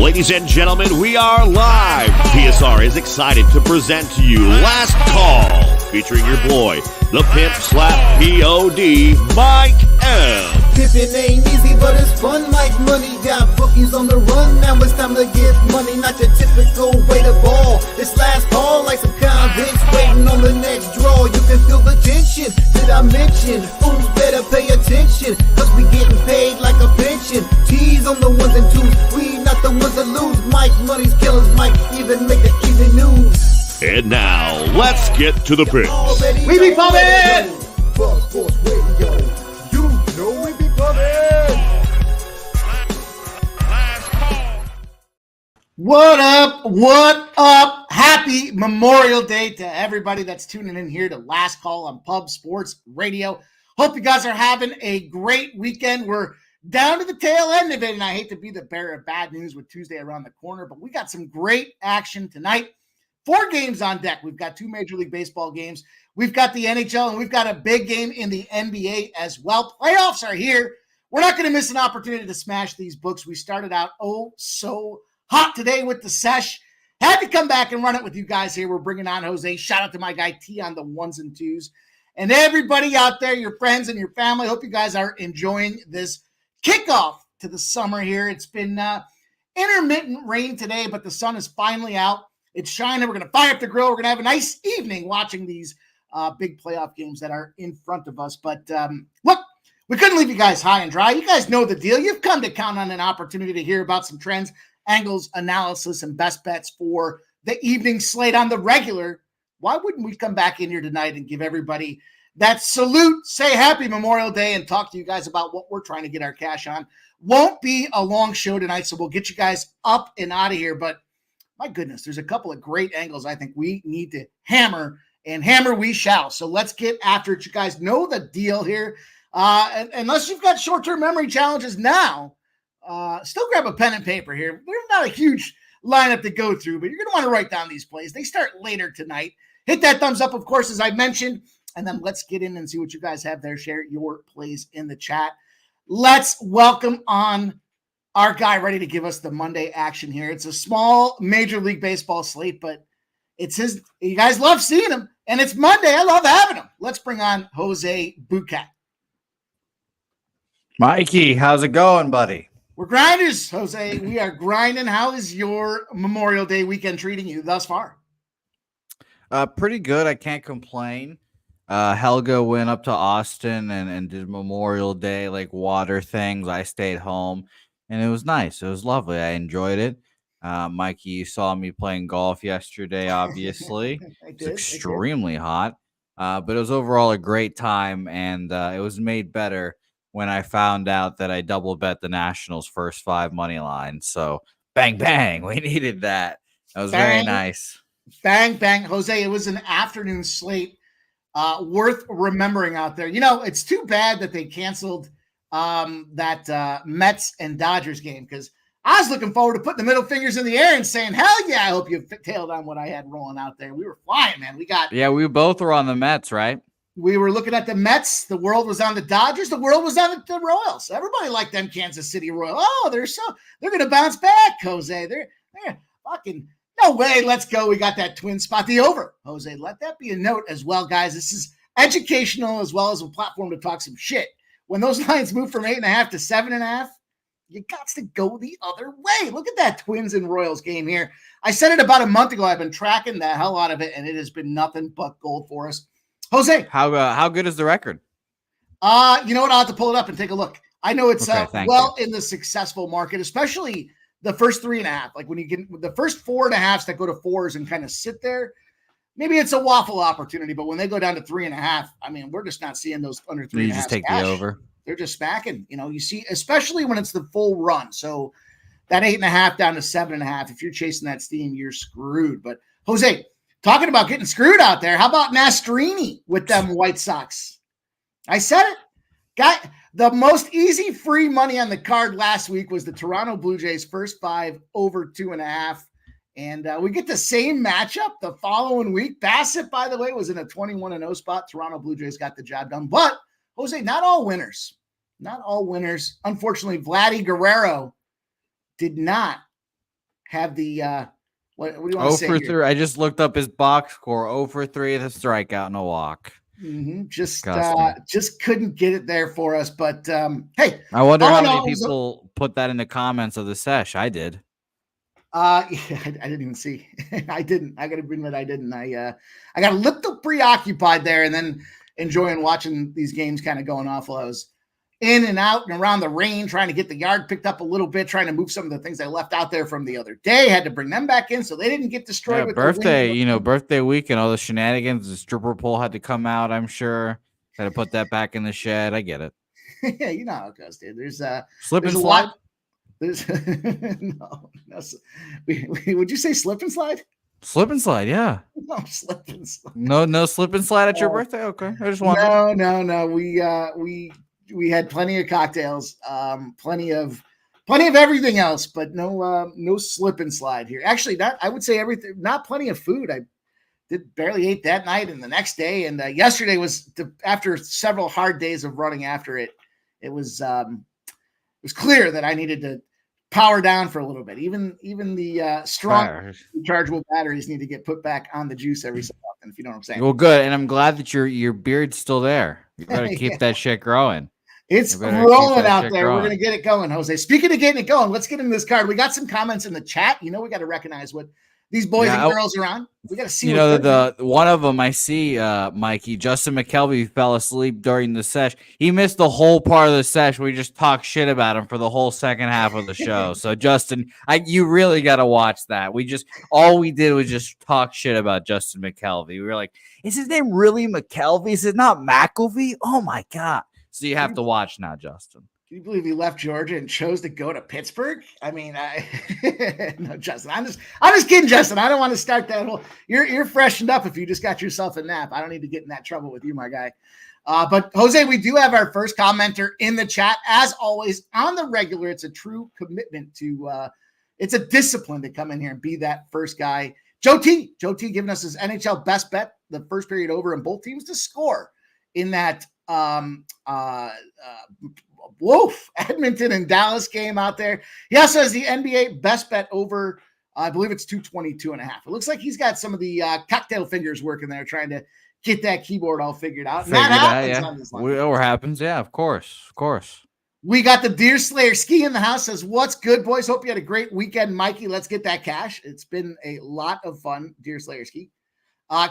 Ladies and gentlemen, we are live. PSR is excited to present to you Last Call, featuring your boy, the pimp slap POD, Mike M. Pimpin' ain't easy, but it's fun like money. Got bookies on the run, now it's time to get money. Not the typical way to ball. It's last call like some convicts waiting on the next draw. You can feel the tension. Did I mention? Fools better pay attention, cause we getting paid like a pension. T's on the ones and twos, we not the ones that lose. Mike, money's killers, Mike even make the evening news. And now, let's get to the picks. We be pumping! Buzz Sports Radio, you know we be pumping! What up? What up? Happy Memorial Day to everybody that's tuning in here to Last Call on Pub Sports Radio. Hope you guys are having a great weekend. We're down to the tail end of it, and I hate to be the bearer of bad news with Tuesday around the corner, but we got some great action tonight. 4 games on deck. We've got 2 Major League Baseball games. We've got the NHL, and we've got a big game in the NBA as well. Playoffs are here. We're not going to miss an opportunity to smash these books. We started out so hot today with the sesh. Had to come back and run it with you guys here. We're bringing on Jose. Shout out to my guy T on the 1s and 2s. And everybody out there, your friends and your family, hope you guys are enjoying this kickoff to the summer here. It's been intermittent rain today, but the sun is finally out. It's shining. We're going to fire up the grill. We're going to have a nice evening watching these big playoff games that are in front of us. But look, we couldn't leave you guys high and dry. You guys know the deal. You've come to count on an opportunity to hear about some trends, angles, analysis, and best bets for the evening slate on the regular. Why wouldn't we come back in here tonight and give everybody that salute, say happy Memorial Day, and talk to you guys about what we're trying to get our cash on? Won't be a long show tonight, so we'll get you guys up and out of here. But my goodness, there's a couple of great angles I think we need to hammer, and hammer we shall. So let's get after it. You guys know the deal here. And unless you've got short-term memory challenges now, still grab a pen and paper here. There's not a huge lineup to go through, but you're going to want to write down these plays. They start later tonight. Hit that thumbs up, of course, as I mentioned, and then let's get in and see what you guys have there. Share your plays in the chat. Let's welcome on our guy ready to give us the Monday action here. It's a small Major League Baseball slate, but it's his. You guys love seeing him, and it's Monday. I love having him. Let's bring on Jose Bucat. Mikey, how's it going, buddy? We're grinders, Jose. We are grinding. How is your Memorial Day weekend treating you thus far? Pretty good. I can't complain. Helga went up to Austin and did Memorial Day like water things. I stayed home, and it was nice. It was lovely. I enjoyed it. Mikey, you saw me playing golf yesterday, obviously. It's extremely hot, but it was overall a great time, and it was made better when I found out that I double bet the Nationals first 5 money line. So bang, bang. We needed that. That was very nice. Bang, bang. Jose, it was an afternoon slate worth remembering out there. You know, it's too bad that they canceled that Mets and Dodgers game, because I was looking forward to putting the middle fingers in the air and saying, hell yeah, I hope you tailed on what I had rolling out there. We were flying, man. We both were on the Mets, right? We were looking at the Mets. The world was on the Dodgers. The world was on the Royals. Everybody liked them Kansas City Royals. Oh, they're going to bounce back, Jose. They're fucking no way. Let's go. We got that twin spot, the over. Jose, let that be a note as well, guys. This is educational as well as a platform to talk some shit. When those lines move from 8.5 to 7.5, you got to go the other way. Look at that Twins and Royals game here. I said it about a month ago. I've been tracking the hell out of it, and it has been nothing but gold for us. Jose, how good is the record? You know what? I'll have to pull it up and take a look. I know it's in the successful market, especially the first 3.5. Like when you get the first 4.5s that go to 4s and kind of sit there, maybe it's a waffle opportunity. But when they go down to 3.5, I mean, we're just not seeing those under 3.5. You just take the over. They're just smacking. You know, you see, especially when it's the full run. So that 8.5 down to 7.5. If you're chasing that steam, you're screwed. But Jose, talking about getting screwed out there, how about Nastrini with them White Sox? I said it. Got the most easy free money on the card last week was the Toronto Blue Jays first 5 over 2.5. And we get the same matchup the following week. Bassett, by the way, was in a 21-0 spot. Toronto Blue Jays got the job done. But, Jose, not all winners. Not all winners. Unfortunately, Vladdy Guerrero did not have the what do you want 0 to say for here? 3. I just looked up his box score. 0 for 3 with a strikeout and a walk. Just Disgusting. just couldn't get it there for us. But hey, I wonder all how in many all, it was people put that in the comments of the sesh. I did. yeah, I didn't even see. I didn't. I got to admit, I didn't. I got a little preoccupied there, and then enjoying watching these games kind of going off while I was in and out and around the range, trying to get the yard picked up a little bit, trying to move some of the things I left out there from the other day. Had to bring them back in so they didn't get destroyed. Yeah, with birthday, the wind. birthday week and all the shenanigans. The stripper pole had to come out, I'm sure. Had to put that back in the shed. I get it. Yeah, you know how it goes, dude. There's Slip there's and a slide? lot. There's no. Would you say slip and slide? Slip and slide, yeah. No, slip and slide. No slip and slide at your birthday? Okay. I just wondered. No. We had plenty of cocktails, plenty of everything else, but no slip and slide here. Actually, I would say everything. Not plenty of food. I barely ate that night and the next day, and yesterday was after several hard days of running after it. It was clear that I needed to power down for a little bit. Even the strong rechargeable batteries need to get put back on the juice every so often, if you know what I'm saying. Well, good, and I'm glad that your beard's still there. You better keep that shit growing. It's rolling out there. We're gonna get it going, Jose. Speaking of getting it going, let's get into this card. We got some comments in the chat. We got to recognize what these boys and girls are on. We got to see. The one of them I see, Mikey, Justin McKelvey fell asleep during the sesh. He missed the whole part of the sesh. We just talked shit about him for the whole second half of the show. So Justin, you really got to watch that. All we did was just talk shit about Justin McKelvey. We were like, is his name really McKelvey? Is it not McElvey? Oh my God. So you have to watch now, Justin. Can you believe he left Georgia and chose to go to Pittsburgh? I mean, no, Justin. I'm just kidding, Justin. I don't want to start that whole. You're freshened up if you just got yourself a nap. I don't need to get in that trouble with you, my guy. But Jose, we do have our first commenter in the chat. As always, on the regular, it's a true commitment to. It's a discipline to come in here and be that first guy. Joe T giving us his NHL best bet, the first period over, and both teams to score in that. Edmonton and Dallas game out there. He also has the NBA best bet over. I believe it's 222.5. It looks like he's got some of the cocktail fingers working there, trying to get that keyboard all figured out. And that happens. What happens? Yeah, of course. We got the Deer Slayer Ski in the house. Says, what's good, boys? Hope you had a great weekend, Mikey. Let's get that cash. It's been a lot of fun, Deer Slayer Ski.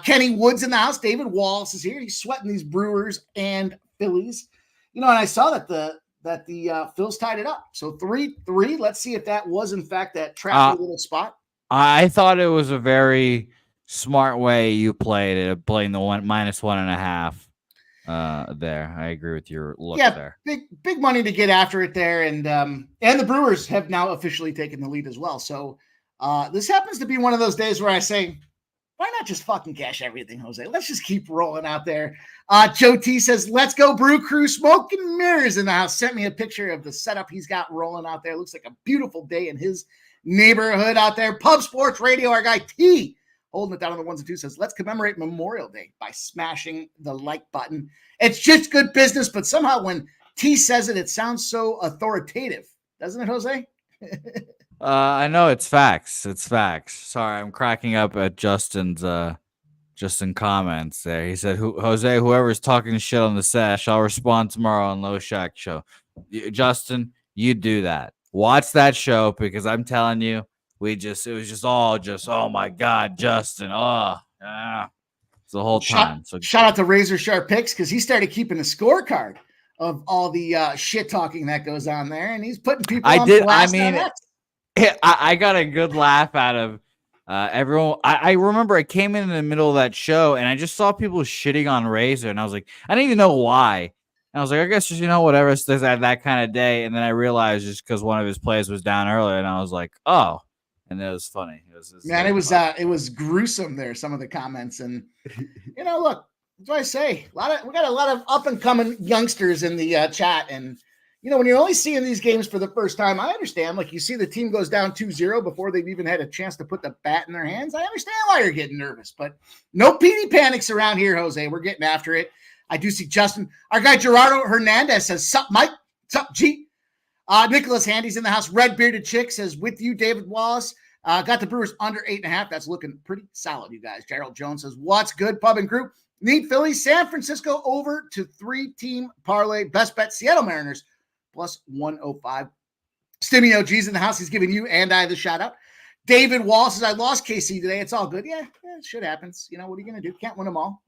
Kenny Woods in the house. David Wallace is here. He's sweating these Brewers and Phillies. And I saw that the Phils tied it up. So 3-3. Let's see if that was in fact that trappy little spot. I thought it was a very smart way you played it, playing the -1.5 there. I agree with your look there. Big money to get after it there, and the Brewers have now officially taken the lead as well. So this happens to be one of those days where I say, why not just fucking cash everything, Jose? Let's just keep rolling out there. Joe T says, let's go, Brew Crew. Smoke and mirrors in the house. Sent me a picture of the setup he's got rolling out there. Looks like a beautiful day in his neighborhood out there. Pub Sports Radio, our guy T, holding it down on the ones and twos, says, let's commemorate Memorial Day by smashing the like button. It's just good business, but somehow when T says it, it sounds so authoritative. Doesn't it, Jose? I know it's facts. It's facts. Sorry, I'm cracking up at Justin's comments there. He said, Jose, whoever's talking shit on the sesh, I'll respond tomorrow on Low Shack Show. Justin, you do that. Watch that show, because I'm telling you, oh my God, Justin. It's the whole time. So shout out to Razor Sharp Picks, because he started keeping a scorecard of all the shit talking that goes on there, and he's putting people on blast. I got a good laugh out of everyone. I remember I came in the middle of that show and I just saw people shitting on Razor, and I was like, I didn't even know why. And I was like, I guess just, whatever, it's that kind of day. And then I realized just because one of his plays was down earlier, and I was like, oh, and it was funny. It was gruesome there, some of the comments. And, look, that's what I say. We got a lot of up and coming youngsters in the chat, and when you're only seeing these games for the first time, I understand. Like, you see the team goes down 2-0 before they've even had a chance to put the bat in their hands. I understand why you're getting nervous, but no PD panics around here, Jose. We're getting after it. I do see Justin. Our guy Gerardo Hernandez says, sup, Mike? Sup, G? Nicholas Handy's in the house. Red Bearded Chick says, with you, David Wallace. Got the Brewers under 8.5. That's looking pretty solid, you guys. Gerald Jones says, what's good, Pub and Crew? Need Philly, San Francisco over to 3-team parlay. Best bet, Seattle Mariners plus 105. Stimmy OG's in the house. He's giving you and I the shout out. David Wall says, I lost KC today. It's all good. Yeah, shit happens. You know, what are you going to do? Can't win them all.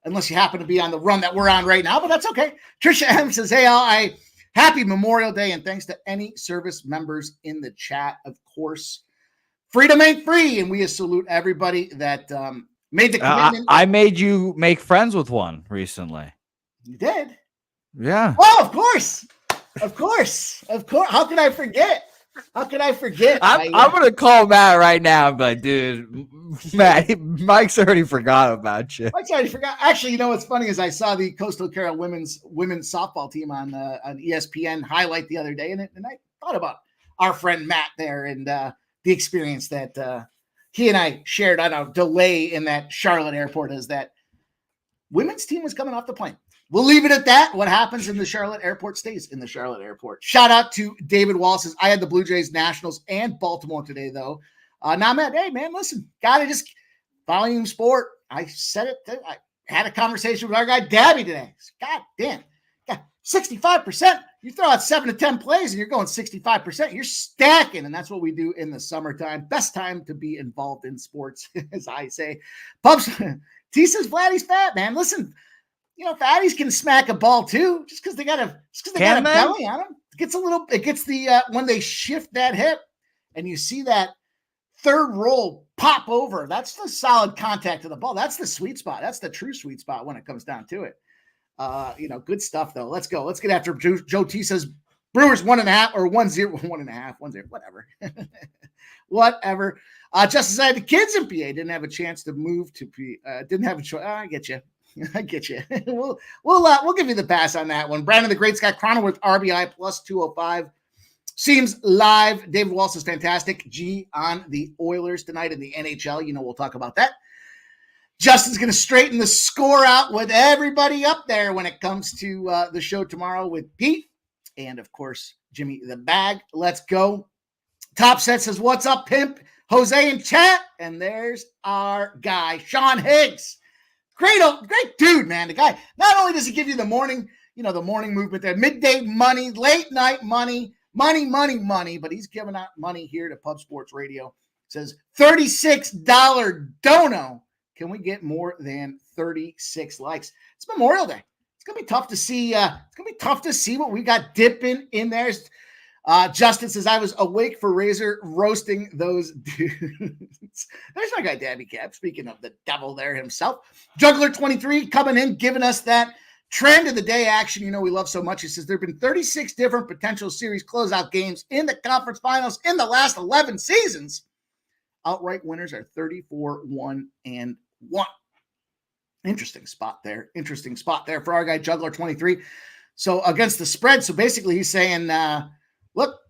Unless you happen to be on the run that we're on right now, but that's okay. Trisha M says, hey, happy Memorial Day, and thanks to any service members in the chat, of course. Freedom ain't free, and we salute everybody that made the commitment. I made you make friends with one recently. You did? Yeah. Oh, of course. Of course. How can I forget? I'm going to call Matt right now, but dude, Matt, Mike's already forgot about you. Mike's already forgot. Actually, you know what's funny is I saw the Coastal Carol women's softball team on ESPN highlight the other day, and I thought about our friend Matt there and the experience that he and I shared on a delay in that Charlotte airport is that women's team was coming off the plane. We'll leave it at that. What happens in the Charlotte airport stays in the Charlotte airport. Shout out to David Wallace. I had the Blue Jays, Nationals, and Baltimore today, though. Now, Matt, hey, man, listen, got to just volume sport. I said it. I had a conversation with our guy, Dabby, today. God damn. 65%. You throw out 7 to 10 plays and you're going 65%. You're stacking, and that's what we do in the summertime. Best time to be involved in sports, as I say. Pubs, T says Vladdy's fat, man. Listen, you know, fatties can smack a ball too, just because they got a belly on them. It gets the when they shift that hip and you see that third roll pop over. That's the solid contact of the ball. That's the sweet spot. That's the true sweet spot when it comes down to it. Good stuff though. Let's go. Let's get after Joe T says Brewers 1.5 or 1-0, 1.5, 1-0, whatever. Whatever. Justice said the kids in PA didn't have a chance to move to PA. Didn't have a choice. I get you. We'll give you the pass on that one. Brandon the Great Scott Cronenworth RBI plus 205 seems live. David Walsh is fantastic. G on the Oilers tonight in the NHL. You know, we'll talk about that. Justin's going to straighten the score out with everybody up there when it comes to the show tomorrow with Pete and, of course, Jimmy the Bag. Let's go. Top Set says, what's up, pimp? Jose in chat. And there's our guy, Sean Higgs. Great dude, man. The guy, not only does he give you the morning, the morning movement there, midday money, late night money, but he's giving out money here to Pub Sports Radio. Says $36 dono. Can we get more than 36 likes? It's Memorial Day. It's gonna be tough to see. It's gonna be tough to see what we got dipping in there. Justin says I was awake for Razor roasting those dudes. There's my guy Dabby Cap. Speaking of the devil there himself, Juggler 23 coming in, giving us that trend of the day action. We love so much. He says there have been 36 different potential series closeout games in the conference finals in the last 11 seasons. Outright winners are 34-1-1. Interesting spot there for our guy Juggler 23. So against the spread. So basically he's saying, look,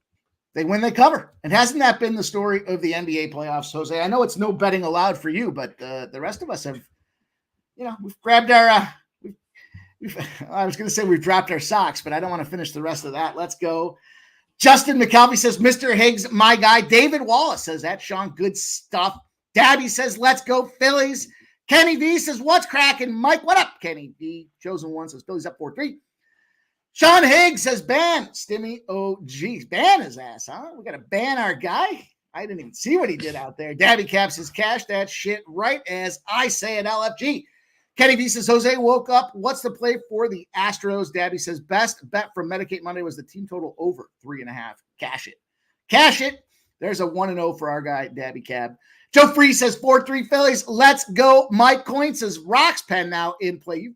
they win, they cover. And hasn't that been the story of the NBA playoffs, Jose? I know it's no betting allowed for you, but the rest of us have, we've grabbed our, I was going to say we've dropped our socks, but I don't want to finish the rest of that. Let's go. Justin McAlvey says, Mr. Higgs, my guy. David Wallace says, that's Sean, good stuff. Dabby says, let's go Phillies. Kenny V says, what's cracking? Mike, what up, Kenny V? Chosen one says, Phillies up 4-3. Sean Higgs says, ban Stimmy. Oh, geez, ban his ass, huh? We got to ban our guy. I didn't even see what he did out there. Dabby Cap says, cash that shit right as I say at LFG. Kenny V says, Jose woke up. What's the play for the Astros? Dabby says, best bet from Medicate Monday was the team total over 3.5. Cash it. Cash it. There's a 1-0 for our guy, Dabby Cab. Joe Free says, 4-3 Phillies. Let's go. Mike Coyne says, Rocks pen now in play.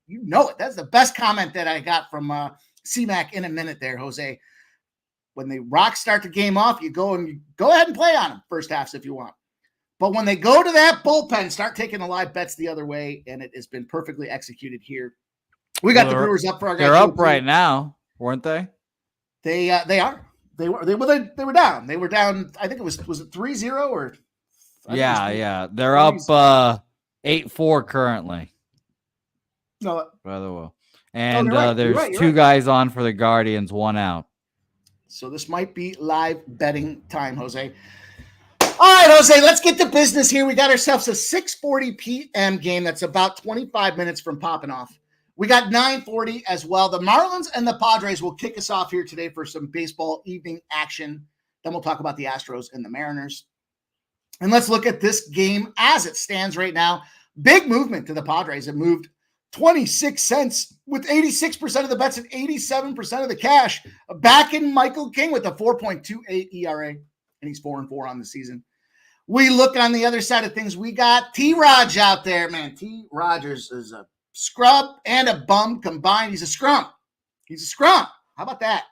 You know it. That's the best comment that I got from CMAC in a minute there, Jose. When the Rocks start the game off, you go ahead and play on them first halves if you want. But when they go to that bullpen, start taking the live bets the other way, and it has been perfectly executed here. We got the Brewers up for our guys. They're up right now, weren't they? They are. They were down. They were down. I think it was it 3-0 or? Yeah. They're up 8-4 currently. No, rather well. And right. there's two guys on for the Guardians, one out. So this might be live betting time, Jose. All right, Jose, let's get to business here. We got ourselves a 6:40 p.m. game that's about 25 minutes from popping off. We got 9:40 as well. The Marlins and the Padres will kick us off here today for some baseball evening action. Then we'll talk about the Astros and the Mariners. And let's look at this game as it stands right now. Big movement to the Padres. It moved 26 cents with 86% of the bets and 87% of the cash. Back in Michael King with a 4.28 ERA, and he's 4-4 on the season. We look on the other side of things. We got T-Raj out there, man. T. Rogers is a scrub and a bum combined. He's a scrum. He's a scrum. How about that?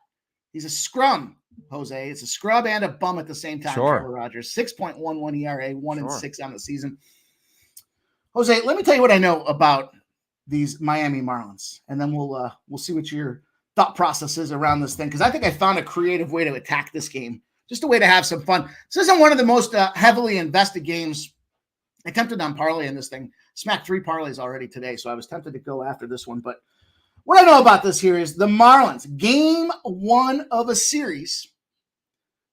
He's a scrum, Jose. It's a scrub and a bum at the same time. Sure. Trevor Rogers, 6.11 ERA, 1-6 on the season. Jose, let me tell you what I know about these Miami Marlins, and then we'll see what your thought process is around this thing, because I think I found a creative way to attack this game, just a way to have some fun. This isn't one of the most heavily invested games. I tempted on parlay in this thing. Smacked 3 parlays already today, so I was tempted to go after this one. But what I know about this here is the Marlins, game 1 of a series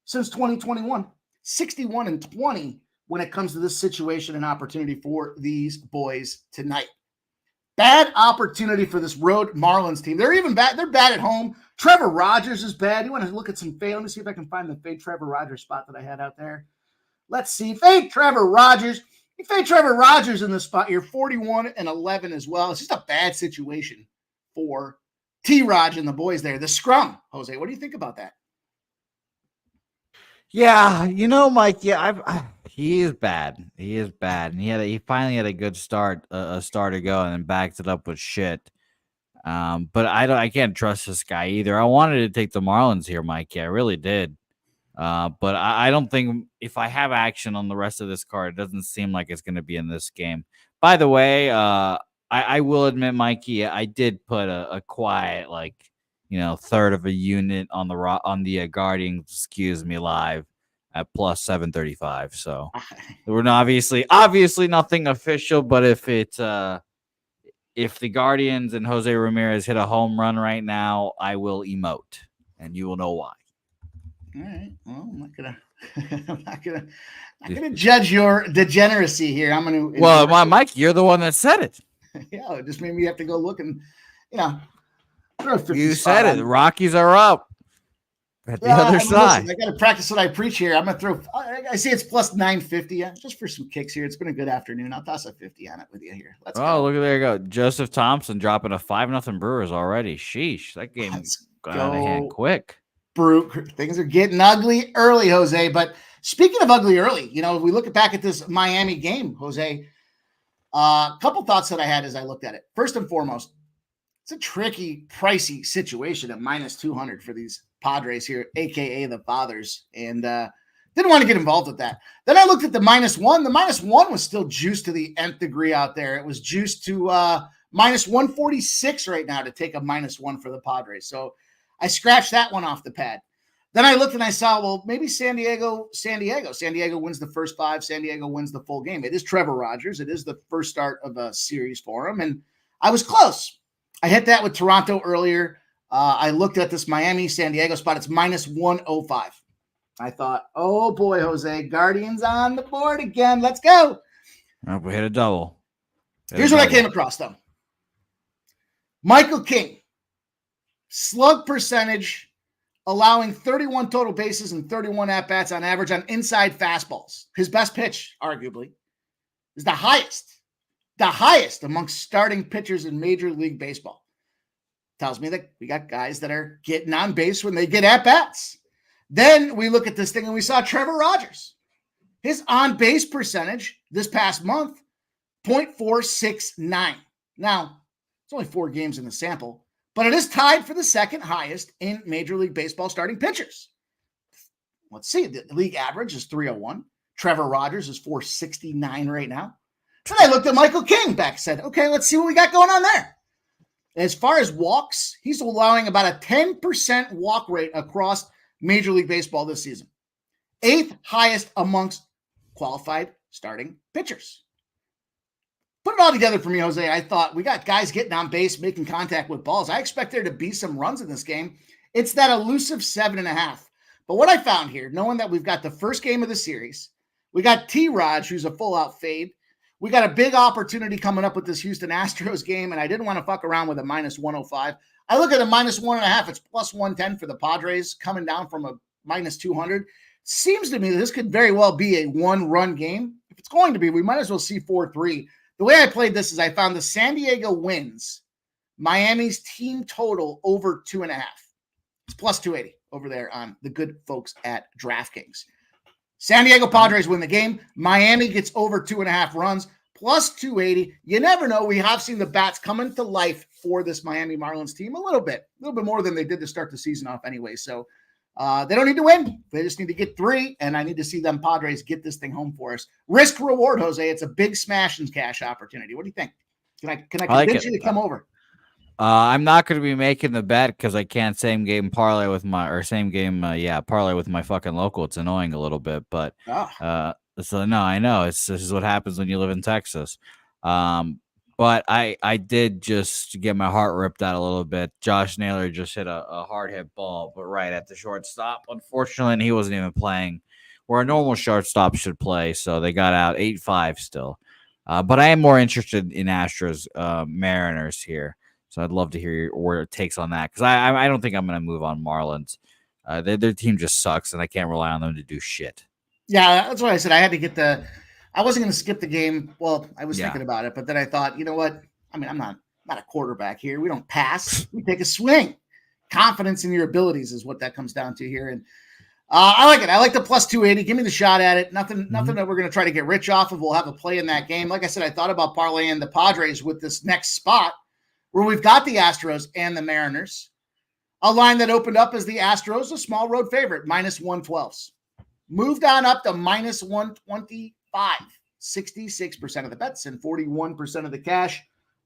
since 2021, 61-20 when it comes to this situation and opportunity for these boys tonight. Bad opportunity for this road Marlins team. They're even bad. They're bad at home. Trevor Rogers is bad. You want to look at some fade? Let me see if I can find the fade Trevor Rogers spot that I had out there. Let's see. Fade Trevor Rogers. You fade Trevor Rogers in this spot. You're 41-11 as well. It's just a bad situation for T-Raj and the boys there. The scrum, Jose, what do you think about that? Yeah, Mike. Yeah, he is bad. He is bad, and he finally had a good start, a start ago, and then backed it up with shit. But I can't trust this guy either. I wanted to take the Marlins here, Mike. Yeah, I really did. But I don't think if I have action on the rest of this card, it doesn't seem like it's going to be in this game. By the way, I will admit, Mikey, I did put a quiet, third of a unit on the Guardians, live at plus 735. So we're not obviously nothing official, but if the Guardians and Jose Ramirez hit a home run right now, I will emote, and you will know why. All right. Well, I'm not gonna judge your degeneracy here. I'm gonna. Well, Mike, you're the one that said it. Yeah, it just made me have to go look and, you said it. The Rockies are up at the other side. Listen, I got to practice what I preach here. I'm gonna throw. I see it's plus 950. Just for some kicks here. It's been a good afternoon. I'll toss a 50 on it with you here. Let's go. Look at there you go. Joseph Thompson dropping a 5-0 Brewers already. Sheesh, that game got out of hand quick. Things are getting ugly early, Jose. But speaking of ugly early, if we look back at this Miami game, Jose, a couple thoughts that I had as I looked at it. First and foremost, it's a tricky, pricey situation at minus 200 for these Padres here, a.k.a. the Fathers, and didn't want to get involved with that. Then I looked at the -1. The -1 was still juiced to the nth degree out there. It was juiced to minus 146 right now to take a -1 for the Padres. So I scratched that one off the pad. Then I looked and I saw, well, maybe San Diego wins the first 5. San Diego wins the full game. It is Trevor Rogers. It is the first start of a series for him. And I was close. I hit that with Toronto earlier. I looked at this Miami-San Diego spot. It's minus 105. I thought, oh boy, Jose, Guardians on the board again. Let's go. We hit a double. Here's what I came across, though. Michael King, slug percentage, allowing 31 total bases and 31 at-bats on average on inside fastballs. His best pitch, arguably, is the highest amongst starting pitchers in Major League Baseball. Tells me that we got guys that are getting on base when they get at-bats. Then we look at this thing and we saw Trevor Rogers. His on-base percentage this past month, 0.469. Now, it's only 4 games in the sample, but it is tied for the second highest in Major League Baseball starting pitchers. Let's see. The league average is 301. Trevor Rogers is 469 right now. Then I looked at Michael King back and said, okay, let's see what we got going on there. As far as walks, he's allowing about a 10% walk rate across Major League Baseball this season. 8th highest amongst qualified starting pitchers. Put it all together for me, Jose. I thought we got guys getting on base, making contact with balls. I expect there to be some runs in this game. It's that elusive 7.5. But what I found here, knowing that we've got the first game of the series, We got T-Raj, who's a full-out fade. We got a big opportunity coming up with this Houston Astros game, and I didn't want to fuck around with a minus 105. I look at a minus 1.5. It's plus 110 for the Padres, coming down from a minus 200. Seems to me that this could very well be a one-run game. If it's going to be, we might as well see 4-3. The way I played this is I found the San Diego wins Miami's team total over 2.5. It's plus 280 over there on the good folks at DraftKings. San Diego Padres win the game. Miami gets over 2.5 runs, plus 280. You never know. We have seen the bats coming to life for this Miami Marlins team a little bit more than they did to start the season off anyway. So they don't need to win. They just need to get 3, and I need to see them Padres get this thing home for us. Risk reward, Jose. It's a big smash and cash opportunity. What do you think? Can I convince you to come over? I'm not going to be making the bet because I can't same game parlay with my parlay with my fucking local. It's annoying a little bit, but so no, I know this is what happens when you live in Texas. But I did just get my heart ripped out a little bit. Josh Naylor just hit a hard hit ball, but right at the shortstop. Unfortunately, and he wasn't even playing where a normal shortstop should play, so they got out 8-5 still. But I am more interested in Astros Mariners here. So I'd love to hear your takes on that because I don't think I'm going to move on Marlins. Their team just sucks, and I can't rely on them to do shit. Yeah, that's what I said. I had to get I wasn't going to skip the game. Well, I was thinking about it, but then I thought, you know what? I mean, I'm not a quarterback here. We don't pass. We take a swing. Confidence in your abilities is what that comes down to here. And I like it. I like the plus 280. Give me the shot at it. Nothing that we're going to try to get rich off of. We'll have a play in that game. Like I said, I thought about parlaying the Padres with this next spot, where we've got the Astros and the Mariners. A line that opened up as the Astros, a small road favorite, minus 112s. Moved on up to minus 125. 66% of the bets and 41% of the cash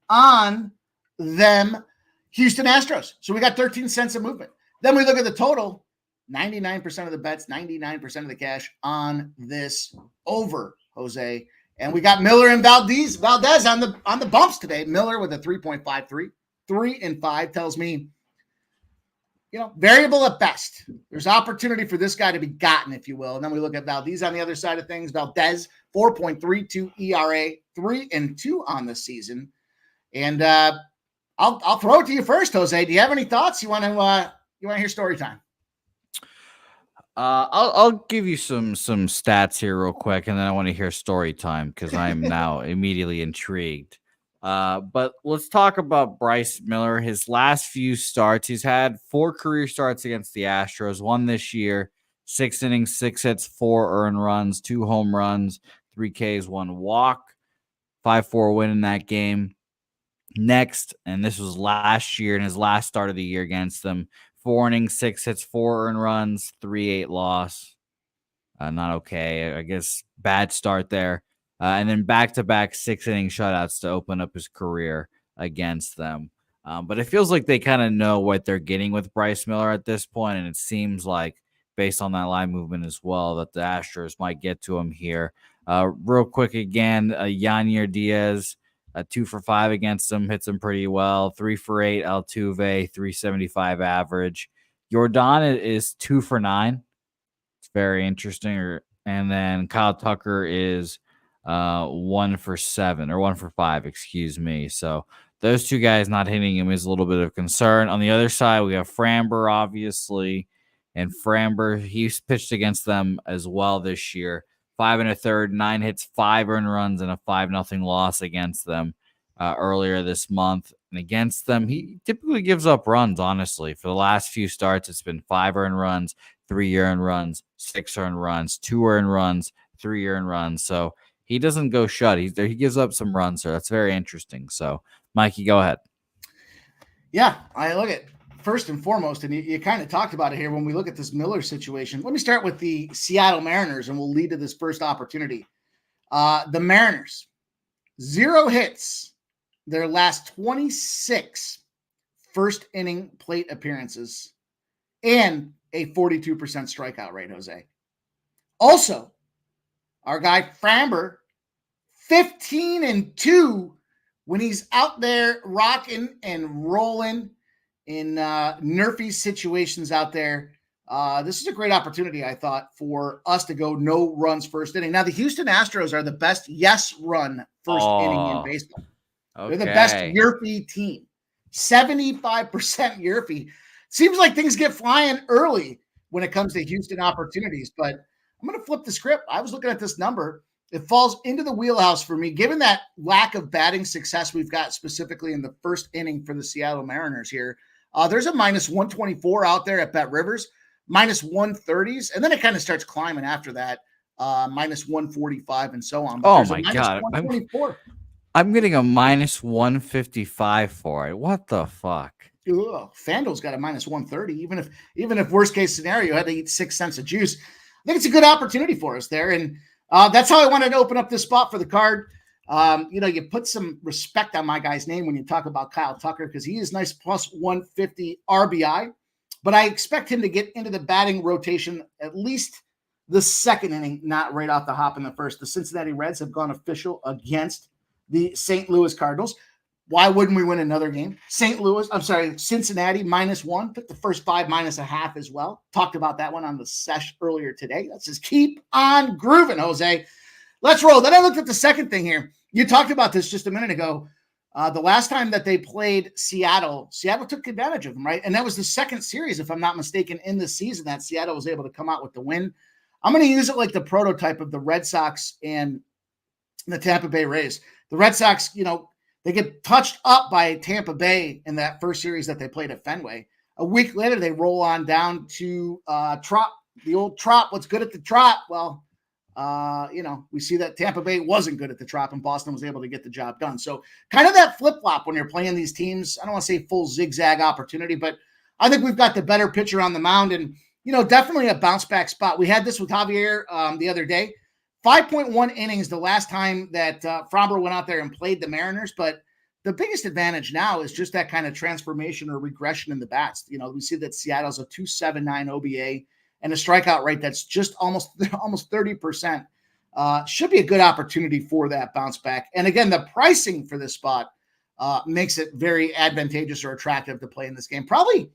on them Houston Astros. So we got 13 cents of movement. Then we look at the total, 99% of the bets, 99% of the cash on this over, Jose. And we got Miller and Valdez on the bumps today. Miller with a 3.53, 3-5 tells me, variable at best. There's opportunity for this guy to be gotten, if you will. And then we look at Valdez on the other side of things. Valdez, 4.32 ERA, 3-2 on the season. And I'll throw it to you first, Jose. Do you have any thoughts? You want to hear story time? I'll give you some stats here real quick, and then I want to hear story time because I'm now immediately intrigued. But let's talk about Bryce Miller. His last few starts, he's had 4 career starts against the Astros. 1 this year, 6 innings, 6 hits, 4 earned runs, 2 home runs, 3 Ks, 1 walk, 5-4 win in that game. Next, and this was last year in his last start of the year against them. 4 innings, 6 hits, 4 earned runs, 3-8 loss. Not okay. I guess bad start there. And then back-to-back 6-inning shutouts to open up his career against them. But it feels like they kind of know what they're getting with Bryce Miller at this point, and it seems like, based on that line movement as well, that the Astros might get to him here. Real quick again, Yanier Diaz, 2 for 5 against him, hits him pretty well. 3 for 8, Altuve, 375 average. Jordan is 2 for 9. It's very interesting. And then Kyle Tucker is 1 for 7 or 1 for 5, excuse me. So those 2 guys not hitting him is a little bit of concern. On the other side, we have Framber, obviously. And Framber, he's pitched against them as well this year. 5 1/3, 9 hits, 5 earned runs, and a 5-0 loss against them earlier this month. And against them, he typically gives up runs, honestly. For the last few starts, it's been 5 earned runs, 3 earned runs, 6 earned runs, 2 earned runs, 3 earned runs. So he doesn't go shut. He gives up some runs, so that's very interesting. So, Mikey, go ahead. Yeah, I look at first and foremost, and you kind of talked about it here when we look at this Miller situation. Let me start with the Seattle Mariners, and we'll lead to this first opportunity. The Mariners, 0 hits, their last 26 first inning plate appearances, and a 42% strikeout rate, Jose. Also, our guy Framber, 15-2 when he's out there rocking and rolling in nerfy situations out there This is a great opportunity, I thought, for us to go no runs first inning. Now, the Houston Astros are the best yes run first inning in baseball. Okay. They're the best Yerfie team. 75% Yerfie. Seems like things get flying early when it comes to Houston opportunities, but I'm going to flip the script. I was looking at this number. It falls into the wheelhouse for me, given that lack of batting success we've got specifically in the first inning for the Seattle Mariners here. There's a minus 124 out there at Bet Rivers, minus 130s, and then it kind of starts climbing after that, minus 145 and so on. But oh, my God. I'm getting a minus 155 for it. What the fuck? Ugh, FanDuel's got a minus 130. Even if worst case scenario had to eat 6 cents of juice, I think it's a good opportunity for us there. And that's how I wanted to open up this spot for the card. You put some respect on my guy's name when you talk about Kyle Tucker, because he is nice plus 150 RBI, but I expect him to get into the batting rotation at least the second inning, not right off the hop in the first. The Cincinnati Reds have gone official against the St. Louis Cardinals. Why wouldn't we win another game? Cincinnati -1. Took the first 5 -0.5 as well. Talked about that one on the sesh earlier today. Let's just keep on grooving, Jose. Let's roll. Then I looked at the second thing here. You talked about this just a minute ago. The last time that they played Seattle took advantage of them, right? And that was the second series, if I'm not mistaken, in the season that Seattle was able to come out with the win. I'm going to use it like the prototype of the Red Sox and the Tampa Bay Rays. The Red Sox, they get touched up by Tampa Bay in that first series that they played at Fenway. A week later, they roll on down to Trop, the old Trop. What's good at the Trop? Well, we see that Tampa Bay wasn't good at the Trop, and Boston was able to get the job done. So kind of that flip-flop when you're playing these teams. I don't want to say full zigzag opportunity, but I think we've got the better pitcher on the mound, and, definitely a bounce-back spot. We had this with Javier the other day. 5.1 innings the last time that Framber went out there and played the Mariners, but the biggest advantage now is just that kind of transformation or regression in the bats. We see that Seattle's a 2.79 OBA and a strikeout rate that's just almost 30%. Should be a good opportunity for that bounce back. And again, the pricing for this spot makes it very advantageous or attractive to play in this game. Probably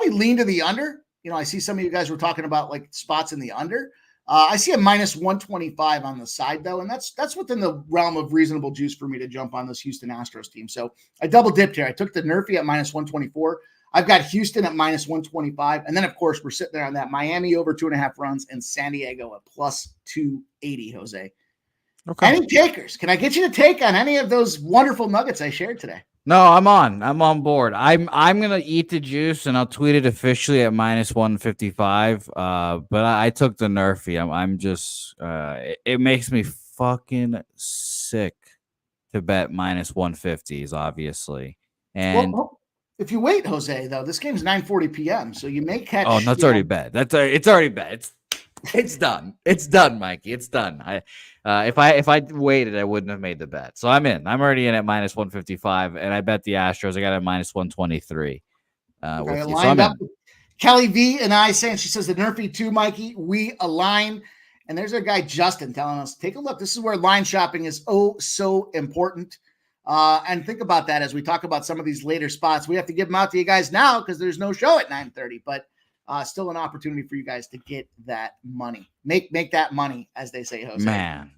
lean to the under. I see some of you guys were talking about like spots in the under. I see a minus 125 on the side, though, and that's within the realm of reasonable juice for me to jump on this Houston Astros team. So I double dipped here. I took the Nerfy at minus 124. I've got Houston at minus 125. And then, of course, we're sitting there on that Miami over 2.5 runs and San Diego at plus 280, Jose. Okay. Any takers? Can I get you to take on any of those wonderful nuggets I shared today? No, I'm on board. I'm gonna eat the juice and I'll tweet it officially at minus 155. But I took the Nerfy. I'm just it makes me fucking sick to bet minus 150s, obviously. And well, if you wait, Jose, though, this game's 9:40 p.m. So you may catch. Oh, that's already bet. It's already bet. It's done. It's done, Mikey. It's done. If I waited, I wouldn't have made the bet. So I'm in. I'm already in at minus 155, and I bet the Astros. I got it at minus 123. Okay, lined up. Kelly V and I saying, she says the Nerfy too, Mikey. We align. And there's our guy Justin telling us, take a look. This is where line shopping is so important. And think about that as we talk about some of these later spots. We have to give them out to you guys now because there's no show at 9:30, but still an opportunity for you guys to get that money. Make that money, as they say, Jose. Man,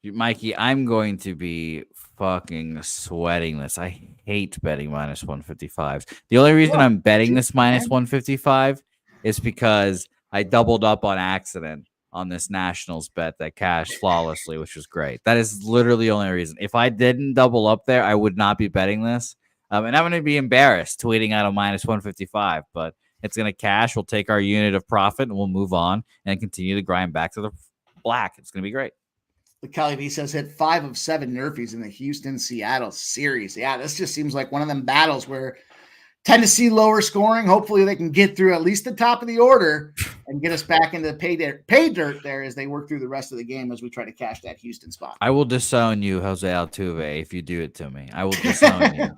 Mikey, I'm going to be fucking sweating this. I hate betting minus 155s. The only reason I'm betting this minus 155 is because I doubled up on accident on this Nationals bet that cashed flawlessly, which was great. That is literally the only reason. If I didn't double up there, I would not be betting this. And I'm going to be embarrassed tweeting out a minus 155, but it's going to cash. We'll take our unit of profit and we'll move on and continue to grind back to the black. It's going to be great. The Kelly V says hit 5 of 7 Nerfies in the Houston-Seattle series. Yeah, this just seems like one of them battles where tend to see lower scoring. Hopefully they can get through at least the top of the order and get us back into the pay dirt there as they work through the rest of the game as we try to cash that Houston spot. I will disown you, Jose Altuve, if you do it to me. I will disown you.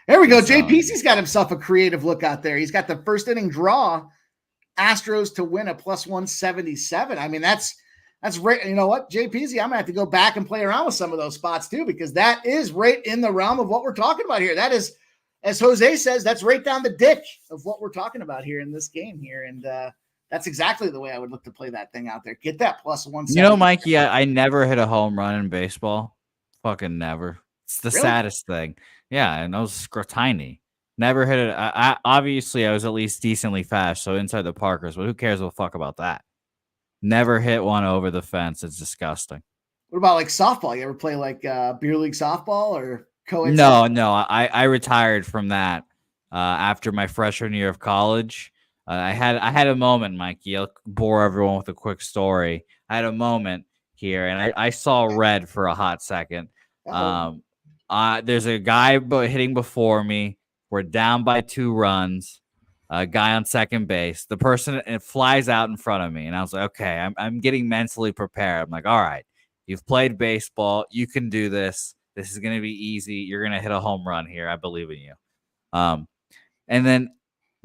There we go. JPC's got himself a creative look out there. He's got the first inning draw, Astros to win a plus 177. I mean, that's right. You know what, JPC, I'm gonna have to go back and play around with some of those spots too, because that is right in the realm of what we're talking about here. That is as Jose says, that's right down the dick of what we're talking about here in this game here. And that's exactly the way I would look to play that thing out there. Get that plus 170. You know, Mikey, I never hit a home run in baseball. Fucking never. It's the saddest thing. Yeah, and those were tiny. Never hit it. Obviously, I was at least decently fast, so inside the Parkers, but who cares a fuck about that? Never hit one over the fence. It's disgusting. What about like softball? You ever play like beer league softball or co-ed? No. I retired from that after my freshman year of college. I had a moment, Mikey. I'll bore everyone with a quick story. I had a moment here, and I saw red for a hot second. There's a guy hitting before me. We're down by 2 runs. A guy on second base. The person it flies out in front of me, and I was like, okay, I'm getting mentally prepared. I'm like, all right, you've played baseball. You can do this. This is gonna be easy. You're gonna hit a home run here. I believe in you. And then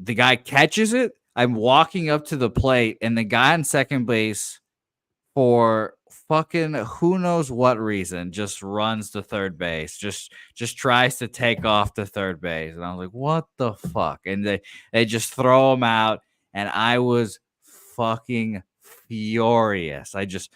the guy catches it. I'm walking up to the plate, and the guy on second base, for fucking who knows what reason, just runs to third base, just tries to take off to third base. And I was like, what the fuck? And they just throw him out, and I was fucking furious. I just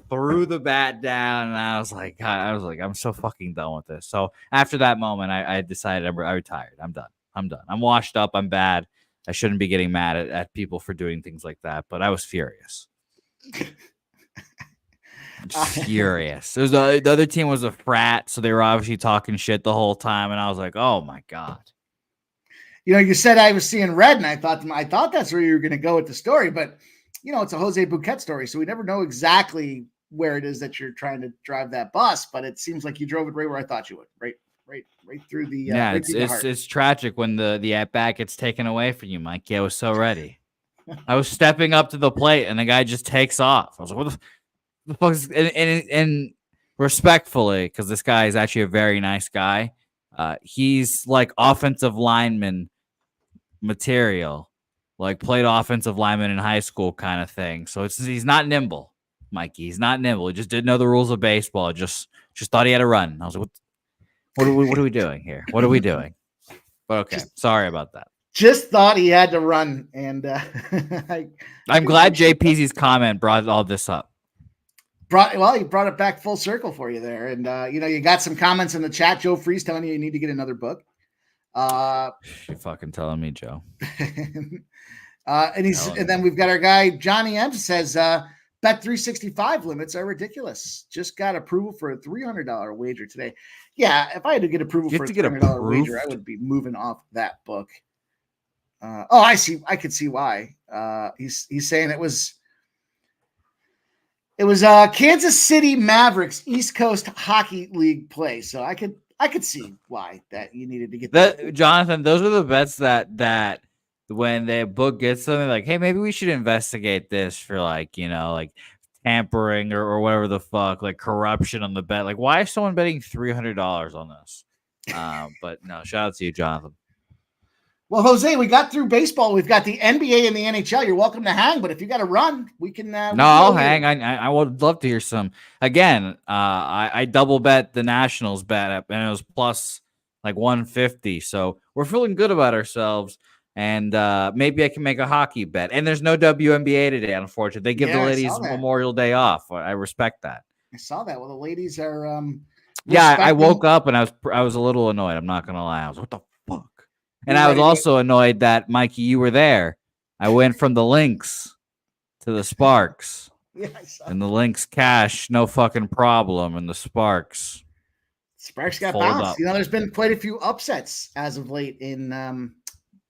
threw the bat down, and I was like, I'm so fucking done with this. So after that moment, I decided I retired. I'm done. I'm washed up. I'm bad. I shouldn't be getting mad at people for doing things like that, but I was furious. Furious. It was the other team was a frat, so they were obviously talking shit the whole time, and I was like, "Oh my god!" You know, you said I was seeing red, and I thought that's where you were going to go with the story, but you know, it's a Jose Bouquet story, so we never know exactly where it is that you're trying to drive that bus. But it seems like you drove it right where I thought you would, right through the yeah. right through the heart. It's tragic when the at bat gets taken away from you, Mike. I was so ready. I was stepping up to the plate, and the guy just takes off. I was like, "What the fuck is?" And respectfully, because this guy is actually a very nice guy. He's like offensive lineman material, like played offensive lineman in high school kind of thing. So he's not nimble, Mikey. He's not nimble. He just didn't know the rules of baseball. Just thought he had to run. I was like, what are we doing here? What are we doing? But okay, sorry about that. Just thought he had to run, and I'm glad JPZ's comment brought all this up. He brought it back full circle for you there. And, you know, you got some comments in the chat. Joe Freeze telling you need to get another book. You're fucking telling me, Joe. And then we've got our guy, Johnny M says, Bet 365 limits are ridiculous. Just got approval for a $300 wager today. Yeah, if I had to get approval for a $300 wager, I would be moving off that book. I see. I could see why. He's saying it was Kansas City Mavericks East Coast Hockey League play. So I could see why that you needed to get that. Jonathan, those are the bets that when the book gets something like, hey, maybe we should investigate this for like tampering or whatever the fuck, like corruption on the bet. Like, why is someone betting $300 on this? But no, shout out to you, Jonathan. Well, Jose, we got through baseball. We've got the NBA and the NHL. You're welcome to hang, but if you got to run, we can. No, I'll hang. I would love to hear some. Again, I double bet the Nationals bet, and it was plus like 150. So we're feeling good about ourselves. And maybe I can make a hockey bet. And there's no WNBA today, unfortunately. They give the ladies Memorial Day off. I respect that. I saw that. Well, the ladies are. Yeah, I woke up and I was a little annoyed. I'm not gonna lie. I was like, what the fuck? And I was also annoyed that Mikey, you were there. I went from the Lynx to the Sparks. Yeah, I saw and the Lynx cash, no fucking problem. And the Sparks got bounced. You know, there's been quite a few upsets as of late in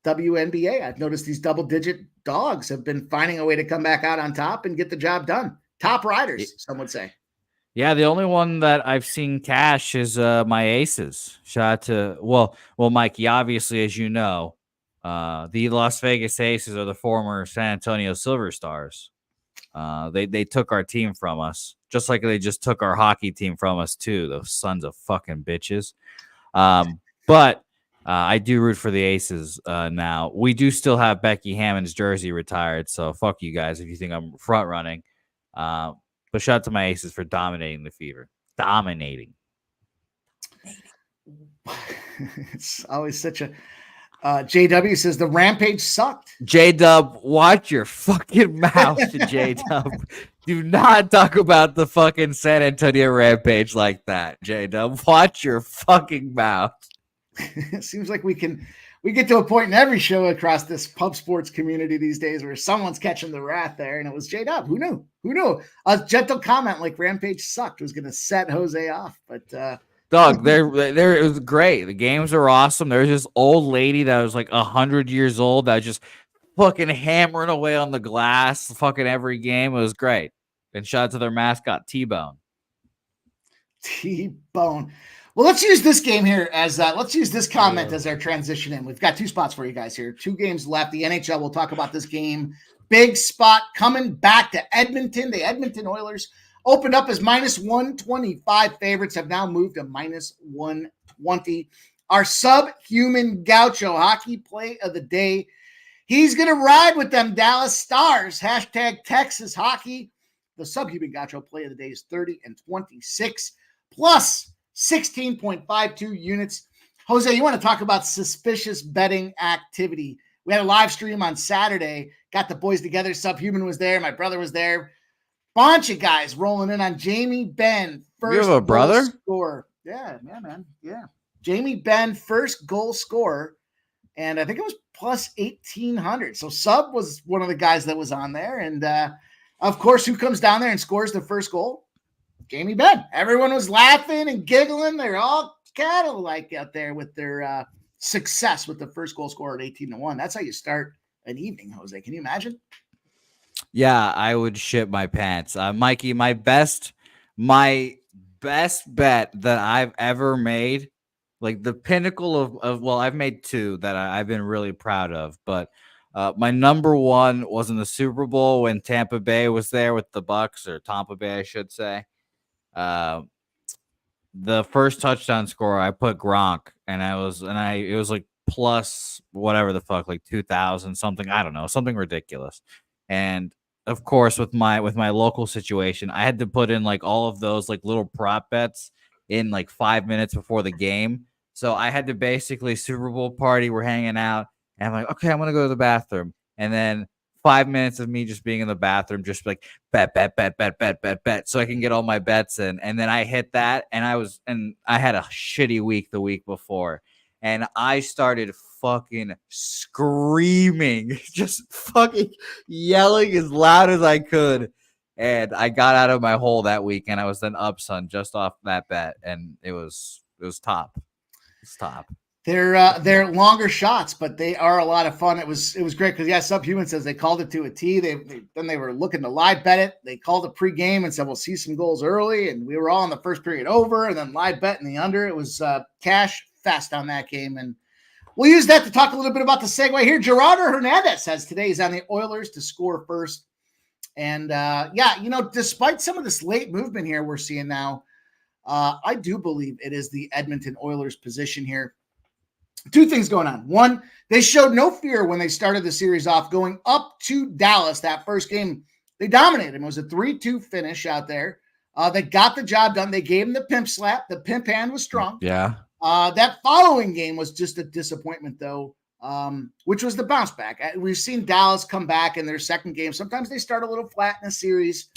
WNBA. I've noticed these double-digit dogs have been finding a way to come back out on top and get the job done. Top riders, some would say. Yeah, the only one that I've seen cash is my Aces. Shout out to Mikey. Obviously, as you know, the Las Vegas Aces are the former San Antonio Silver Stars. They took our team from us, just like they just took our hockey team from us too. Those sons of fucking bitches. But I do root for the Aces now. We do still have Becky Hammond's jersey retired, so fuck you guys if you think I'm front running. But shout out to my Aces for dominating the Fever. Dominating. It's always such a JW says the Rampage sucked. J-Dub, watch your fucking mouth, J-Dub. Do not talk about the fucking San Antonio Rampage like that, J-Dub. Watch your fucking mouth. It seems like we get to a point in every show across this pub sports community these days where someone's catching the wrath there, and it was J-Dub. Who knew? A gentle comment like Rampage sucked was going to set Jose off, but Doug, it was great. The games are awesome. There's this old lady that was like 100 years old that was just fucking hammering away on the glass fucking every game. It was great. And shout out to their mascot, T-Bone. T-Bone. Well, let's use this game here as let's use this comment as our transition in. We've got 2 spots for you guys here. 2 games left. The NHL, we'll talk about this game. Big spot coming back to Edmonton. The Edmonton Oilers opened up as -125 favorites, have now moved to -120. Our subhuman Gaucho hockey play of the day. He's going to ride with them Dallas Stars. Hashtag Texas Hockey. The subhuman Gaucho play of the day is 30 and 26 plus 16.52 units. Jose, you want to talk about suspicious betting activity? We had a live stream on Saturday. Got the boys together. Subhuman was there. My brother was there. Bunch of guys rolling in on Jamie Benn. First you have a brother? Scorer. Yeah, man. Yeah. Jamie Benn, first goal scorer. And I think it was plus 1,800. So Sub was one of the guys that was on there. And of course, who comes down there and scores the first goal? Jamie Benn. Everyone was laughing and giggling. They're all kind of like out there with their success with the first goal scorer at 18-1. That's how you start an evening, Jose. Can you imagine? Yeah, I would shit my pants. Mikey, my best bet that I've ever made, like the pinnacle of well, I've made 2 that I've been really proud of, but my number 1 was in the Super Bowl when Tampa Bay was there with the Bucks, or Tampa Bay, I should say. The first touchdown scorer, I put Gronk, and it was like plus whatever the fuck, like 2,000 something, I don't know, something ridiculous. And of course, with my local situation, I had to put in like all of those like little prop bets in like 5 minutes before the game. So I had to basically Super Bowl party. We're hanging out, and I'm like, okay, I'm gonna go to the bathroom, and then 5 minutes of me just being in the bathroom, just like bet, so I can get all my bets in. And then I hit that, and I had a shitty week the week before, and I started fucking screaming, just fucking yelling as loud as I could. And I got out of my hole that week, and I was then up, son, just off that bet, and it was top. It's top. They're longer shots, but they are a lot of fun. It was great because Subhuman says they called it to a T. Then they were looking to live bet it. They called it pregame and said we'll see some goals early, and we were all in the first period over, and then live bet in the under. It was cash fest on that game, and we'll use that to talk a little bit about the segue here. Gerardo Hernandez says today he's on the Oilers to score first, and despite some of this late movement here we're seeing now, I do believe it is the Edmonton Oilers' position here. 2 things going on. One, they showed no fear when they started the series off going up to Dallas. That first game, they dominated them. It was a 3-2 finish out there. They got the job done. They gave him the pimp slap. The pimp hand was strong. Yeah. That following game was just a disappointment, though, which was the bounce back. We've seen Dallas come back in their second game. Sometimes they start a little flat in a series.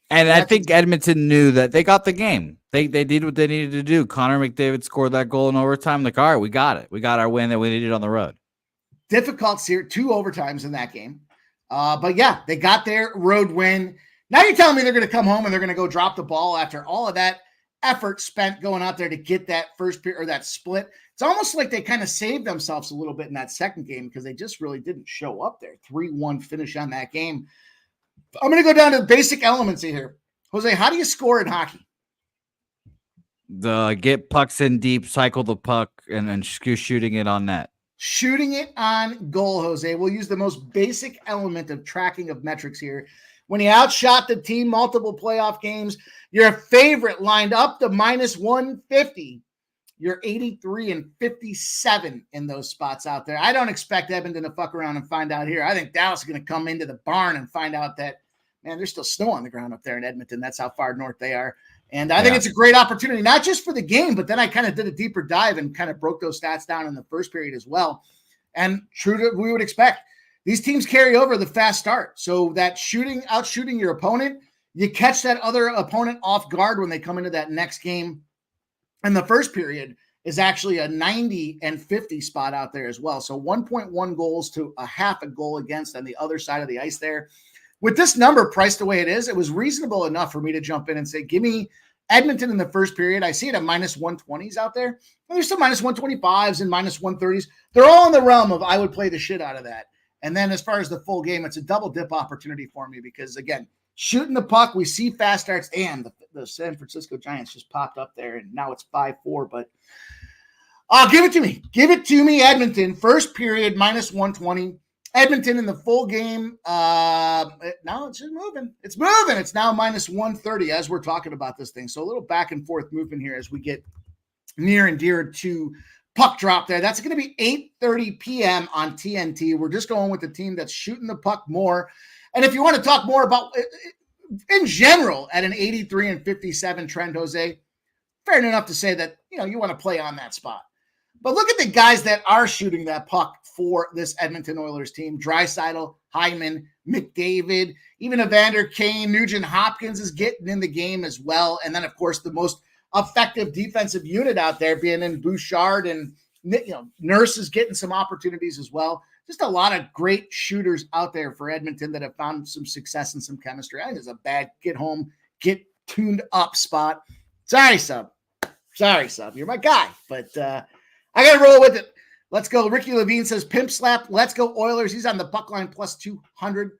And I think Edmonton knew that they got the game. They did what they needed to do. Connor McDavid scored that goal in overtime. Like, all right, we got it. We got our win that we needed on the road. Difficult series, 2 overtimes in that game. But yeah, they got their road win. Now you're telling me they're going to come home and they're going to go drop the ball after all of that effort spent going out there to get that first period or that split. It's almost like they kind of saved themselves a little bit in that second game because they just really didn't show up there. 3-1 finish on that game. I'm going to go down to the basic elements here. Jose, how do you score in hockey? Get pucks in deep, cycle the puck, and then shooting it on net. Shooting it on goal, Jose. We'll use the most basic element of tracking of metrics here. When you outshot the team multiple playoff games, your favorite lined up to -150. You're 83 and 57 in those spots out there. I don't expect Edmonton to fuck around and find out here. I think Dallas is going to come into the barn and find out that, man, there's still snow on the ground up there in Edmonton. That's how far north they are. And I think it's a great opportunity, not just for the game, but then I kind of did a deeper dive and kind of broke those stats down in the first period as well. And true to what we would expect, these teams carry over the fast start. So that outshooting your opponent, you catch that other opponent off guard when they come into that next game. And the first period is actually a 90 and 50 spot out there as well. So 1.1 goals to a half a goal against on the other side of the ice there. With this number priced the way it is, it was reasonable enough for me to jump in and say, give me Edmonton in the first period. I see it at minus 120s out there. And there's some minus 125s and minus 130s. They're all in the realm of I would play the shit out of that. And then as far as the full game, it's a double dip opportunity for me because, again, shooting the puck, we see fast starts. And the San Francisco Giants just popped up there, and now it's 5-4. But give it to me. Give it to me, Edmonton. First period, minus 120. Edmonton in the full game. Now it's just moving. It's moving. It's now minus 130 as we're talking about this thing. So a little back and forth movement here as we get near and dear to puck drop there. That's going to be 8:30 p.m. on TNT. We're just going with the team that's shooting the puck more. And if you want to talk more about in general at an 83 and 57 trend, Jose, fair enough to say that, you want to play on that spot. But look at the guys that are shooting that puck for this Edmonton Oilers team. Draisaitl, Hyman, McDavid, even Evander Kane, Nugent Hopkins is getting in the game as well. And then, of course, the most effective defensive unit out there being in Bouchard, and Nurse is getting some opportunities as well. Just a lot of great shooters out there for Edmonton that have found some success and some chemistry. I think it's a bad get home, get tuned up spot. Sorry, sub. You're my guy. But I got to roll with it. Let's go. Ricky Levine says, pimp slap. Let's go Oilers. He's on the puck line plus 200.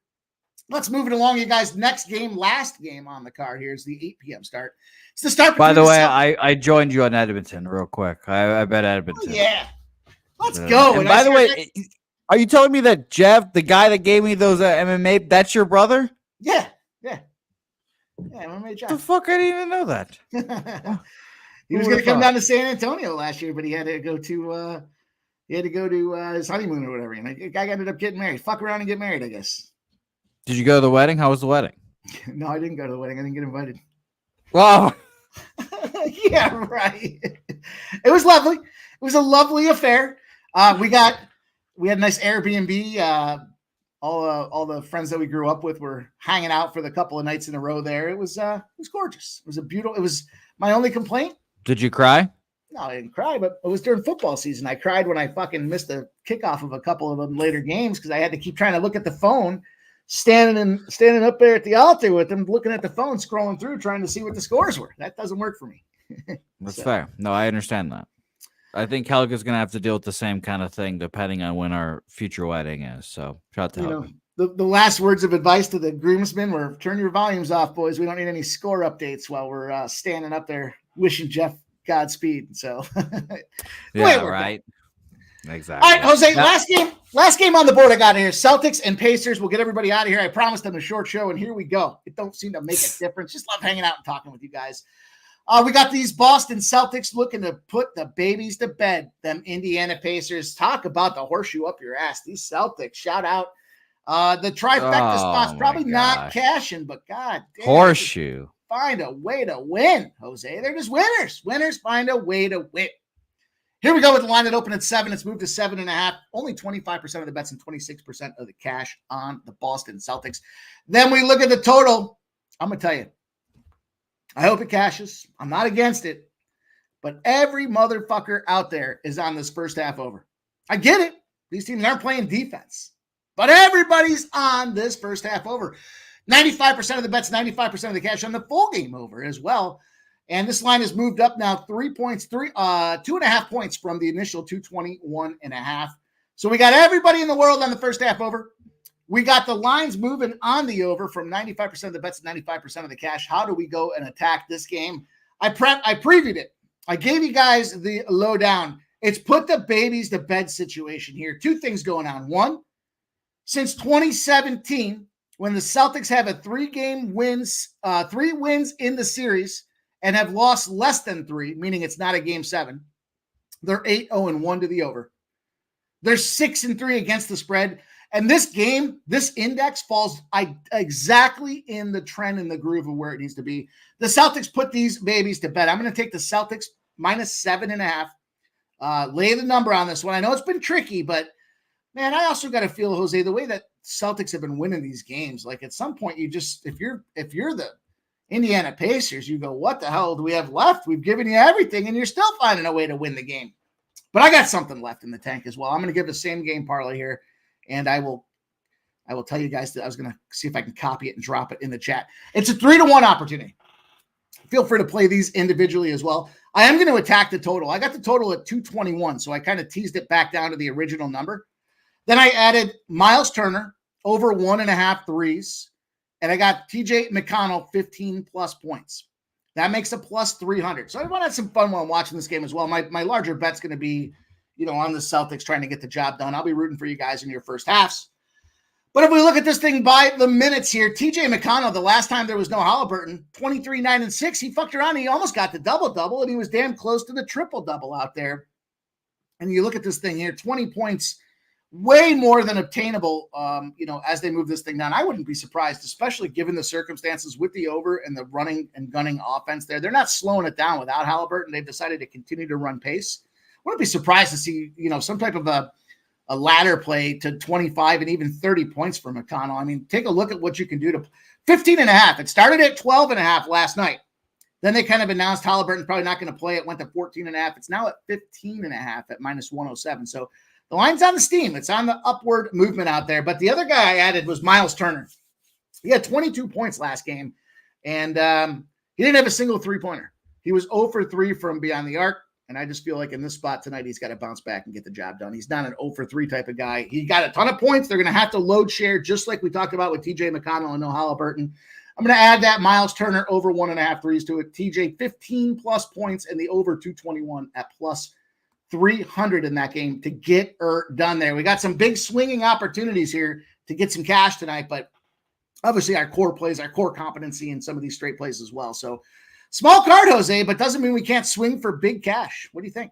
Let's move it along, you guys. Next game, last game on the card here is the 8 p.m. start. It's the start. By the way, I joined you on Edmonton real quick. I bet Edmonton. Oh, yeah. Let's go. And by the way, are you telling me that Jeff, the guy that gave me those MMA, that's your brother? Yeah. MMA Jeff. The fuck? I didn't even know that. He was going to come down to San Antonio last year, but he had to go to his honeymoon or whatever. And the guy ended up getting married. Fuck around and get married, I guess. Did you go to the wedding? How was the wedding? No, I didn't go to the wedding. I didn't get invited. Wow. Yeah, right. It was lovely. It was a lovely affair. We had a nice Airbnb. All the friends that we grew up with were hanging out for the couple of nights in a row there. It was gorgeous. It was my only complaint. Did you cry? No, I didn't cry, but it was during football season. I cried when I fucking missed the kickoff of a couple of them later games because I had to keep trying to look at the phone, standing up there at the altar with them, looking at the phone, scrolling through, trying to see what the scores were. That doesn't work for me. That's fair. No, I understand that. I think Helga's going to have to deal with the same kind of thing depending on when our future wedding is. So shout out to Helga. The last words of advice to the groomsmen were turn your volumes off, boys. We don't need any score updates while we're standing up there wishing Jeff Godspeed. So yeah, right. Exactly. All right, Jose, last game on the board I got here. Celtics and Pacers. We'll get everybody out of here. I promised them a short show, and here we go. It don't seem to make a difference. Just love hanging out and talking with you guys. We got these Boston Celtics looking to put the babies to bed. Them Indiana Pacers. Talk about the horseshoe up your ass. These Celtics, shout out. The trifecta spots probably not cashing, but god damn, horseshoe. Find a way to win, Jose. They're just winners. Winners find a way to win. Here we go with the line that opened at 7. It's moved to 7.5. Only 25% of the bets and 26% of the cash on the Boston Celtics. Then we look at the total. I'm going to tell you, I hope it cashes. I'm not against it. But every motherfucker out there is on this first half over. I get it. These teams aren't playing defense. But everybody's on this first half over. 95% of the bets, 95% of the cash on the full game over as well. And this line has moved up now 3 points, 2.5 points from the initial 221.5. So we got everybody in the world on the first half over. We got the lines moving on the over from 95% of the bets to 95% of the cash. How do we go and attack this game? I previewed it. I gave you guys the lowdown. It's put the babies to bed situation here. Two things going on. One, since 2017, when the Celtics have a 3 wins in the series and have lost less than 3, meaning it's not a game 7, they're 8-0-1 to the over. They're 6-3 against the spread. And this game, this index falls exactly in the trend and the groove of where it needs to be. The Celtics put these babies to bed. I'm going to take the Celtics -7.5. Lay the number on this one. I know it's been tricky, but man, I also got to feel, Jose, the way that Celtics have been winning these games. Like at some point, you just if you're the Indiana Pacers, you go, what the hell do we have left? We've given you everything, and you're still finding a way to win the game. But I got something left in the tank as well. I'm going to give the same game parlay here, and I will tell you guys that I was going to see if I can copy it and drop it in the chat. It's a 3-1 opportunity. Feel free to play these individually as well. I am going to attack the total. I got the total at 221, so I kind of teased it back down to the original number. Then I added Miles Turner over 1.5 threes, and I got TJ McConnell 15+ points. That makes a +300. So I want to have some fun while I'm watching this game as well. My larger bet's going to be, on the Celtics trying to get the job done. I'll be rooting for you guys in your first halves. But if we look at this thing by the minutes here, TJ McConnell, the last time there was no Halliburton, 23, 9, and 6, he fucked around. He almost got the double-double, and he was damn close to the triple-double out there. And you look at this thing here, 20 points, way more than obtainable, as they move this thing down. I wouldn't be surprised, especially given the circumstances with the over and the running and gunning offense there. They're not slowing it down without Halliburton. They've decided to continue to run pace. I wouldn't be surprised to see, some type of a ladder play to 25 and even 30 points for McConnell. I mean, take a look at what you can do to 15.5. It started at 12.5 last night. Then they kind of announced Halliburton's probably not going to play. It went to 14.5. It's now at 15.5 at -107. So the line's on the steam. It's on the upward movement out there. But the other guy I added was Miles Turner. He had 22 points last game, and he didn't have a single three-pointer. He was 0 for 3 from beyond the arc, and I just feel like in this spot tonight, he's got to bounce back and get the job done. He's not an 0 for 3 type of guy. He got a ton of points. They're going to have to load share, just like we talked about with TJ McConnell and no Halliburton. I'm going to add that Miles Turner over 1.5 threes to it. TJ 15+ points and the over 221 at +300 in that game to get her done there. We got some big swinging opportunities here to get some cash tonight, but obviously our core plays, our core competency in some of these straight plays as well. So small card, Jose, but doesn't mean we can't swing for big cash. What do you think?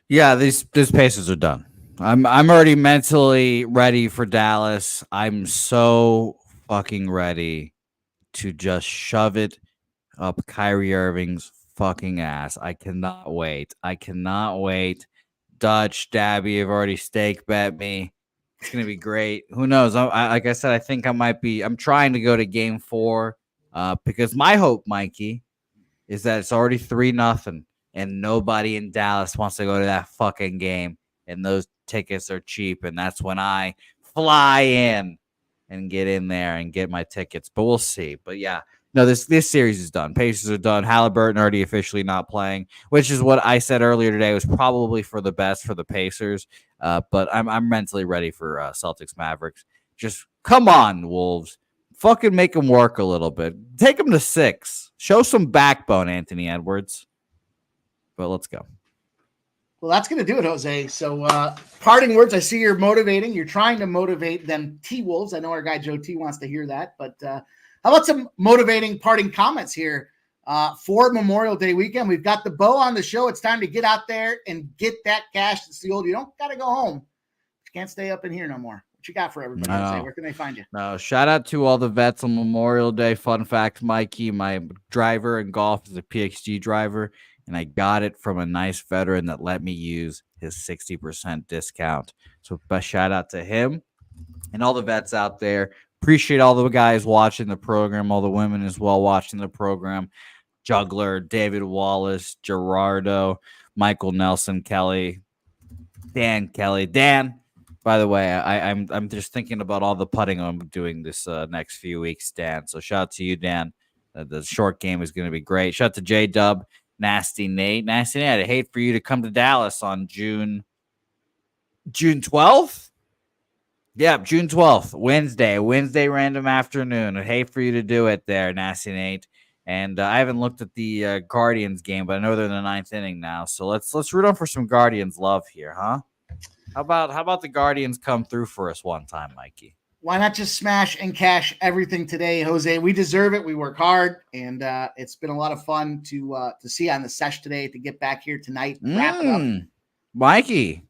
Yeah, these paces are done. I'm already mentally ready for Dallas. I'm so fucking ready to just shove it up Kyrie Irving's fucking ass. I cannot wait. Dutch, Dabby have already stake bet me. It's gonna be great. Who knows? Like I said, I think I'm trying to go to game 4 because my hope, Mikey, is that it's already 3-0 and nobody in Dallas wants to go to that fucking game, and those tickets are cheap, and that's when I fly in and get in there and get my tickets. But we'll see. But yeah. No, this series is done. Pacers are done. Halliburton already officially not playing, which is what I said earlier today was probably for the best for the Pacers. But I'm mentally ready for Celtics Mavericks. Just come on, Wolves. Fucking make them work a little bit. Take them to 6. Show some backbone, Anthony Edwards. But let's go. Well, that's going to do it, Jose. So parting words, I see you're motivating. You're trying to motivate them T-Wolves. I know our guy Joe T wants to hear that, but how about some motivating parting comments here for Memorial Day weekend? We've got the bow on the show. It's time to get out there and get that cash. It's the old, you don't got to go home. You can't stay up in here no more. What you got for everybody? No. Where can they find you? No, shout out to all the vets on Memorial Day. Fun fact, Mikey, my driver in golf is a PXG driver, and I got it from a nice veteran that let me use his 60% discount. So best shout out to him and all the vets out there. Appreciate all the guys watching the program, all the women as well watching the program. Juggler, David Wallace, Gerardo, Michael Nelson, Kelly, Dan Kelly. Dan, by the way, I'm just thinking about all the putting I'm doing this next few weeks, Dan. So shout out to you, Dan. The short game is going to be great. Shout out to J-Dub, Nasty Nate. Nasty Nate, I'd hate for you to come to Dallas on June 12th. Yeah, June 12th, Wednesday random afternoon. I'd hate for you to do it there, Nasty Nate. And I haven't looked at the Guardians game, but I know they're in the 9th inning now. So let's root on for some Guardians love here, huh? How about the Guardians come through for us one time, Mikey? Why not just smash and cash everything today, Jose? We deserve it. We work hard, and it's been a lot of fun to see on the sesh today, to get back here tonight, wrap it up. Mikey,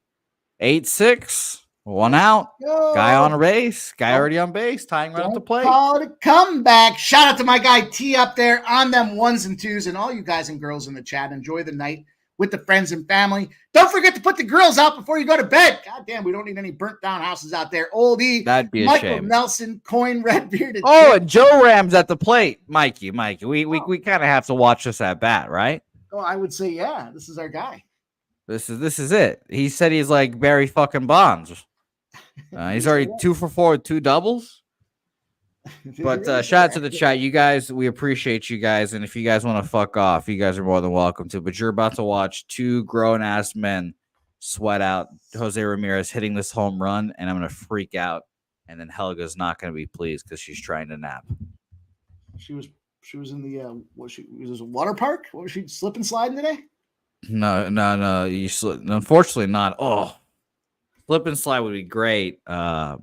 8-6. One out. Go. Guy on a base. Guy already on base. Tying right up the plate. Call it a comeback. Shout out to my guy T up there on them ones and twos, and all you guys and girls in the chat. Enjoy the night with the friends and family. Don't forget to put the grills out before you go to bed. God damn, we don't need any burnt down houses out there. Old E, That'd be a Michael shame. Nelson, Coin Red Bearded. Oh, and Joe Ram's at the plate. Mikey. We kind of have to watch this at bat, right? Oh, I would say, yeah, this is our guy. This is it. He said he's like Barry fucking Bonds. He's already 2 for 4 with 2 doubles. But shout out to the chat. You guys, we appreciate you guys. And if you guys want to fuck off, you guys are more than welcome to. But you're about to watch 2 grown-ass men sweat out Jose Ramirez hitting this home run, and I'm going to freak out. And then Helga's not going to be pleased because she's trying to nap. She was in the, was a water park? What was she, slip and sliding today? No. Unfortunately not. Oh, slip and slide would be great.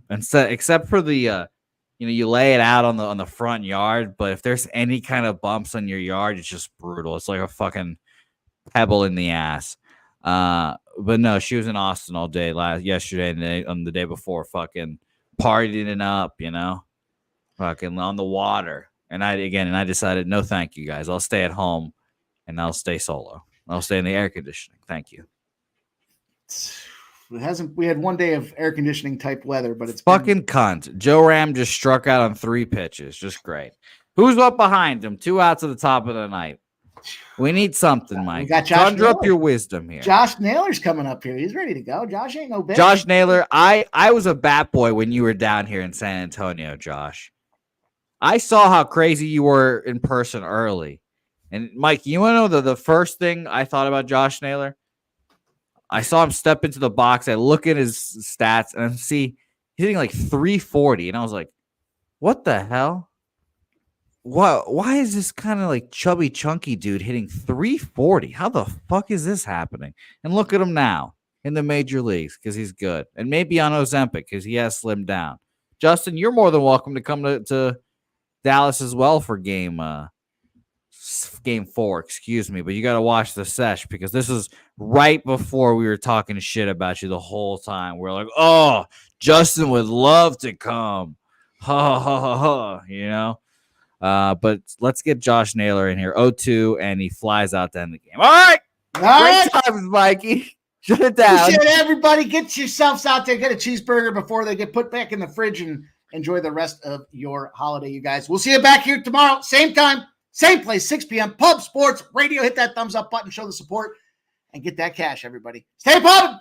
Except for the, you lay it out on the front yard, but if there's any kind of bumps on your yard, it's just brutal. It's like a fucking pebble in the ass. But no, she was in Austin all day yesterday and on the day before, fucking partying it up, fucking on the water. And I decided, no, thank you guys. I'll stay at home and I'll stay solo. I'll stay in the air conditioning. Thank you. We had one day of air conditioning type weather, but it's fucking cunt. Joe Ram just struck out on 3 pitches. Just great. Who's up behind him? 2 outs at the top of the night. We need something, Mike. Conjure up your wisdom here. Josh Naylor's coming up here. He's ready to go. Josh ain't no bitch. Josh Naylor, I was a bat boy when you were down here in San Antonio, Josh. I saw how crazy you were in person early. And Mike, you want to know the first thing I thought about Josh Naylor? I saw him step into the box. I look at his stats and I see he's hitting like 340. And I was like, what the hell? Why is this kind of like chubby, chunky dude hitting 340? How the fuck is this happening? And look at him now in the major leagues because he's good. And maybe on Ozempic because he has slimmed down. Justin, you're more than welcome to come to Dallas as well for game 4, excuse me, but you got to watch the sesh because this is right before we were talking shit about you the whole time. We're like, oh, Justin would love to come. Ha, ha, ha, ha, but let's get Josh Naylor in here. 0-2, and he flies out to end the game. All right. Great times, Mikey. Shut it down. Appreciate it, everybody. Get yourselves out there. Get a cheeseburger before they get put back in the fridge and enjoy the rest of your holiday, you guys. We'll see you back here tomorrow. Same time. Same place, 6 p.m. Pub Sports Radio. Hit that thumbs up button, show the support, and get that cash, everybody. Stay pumping.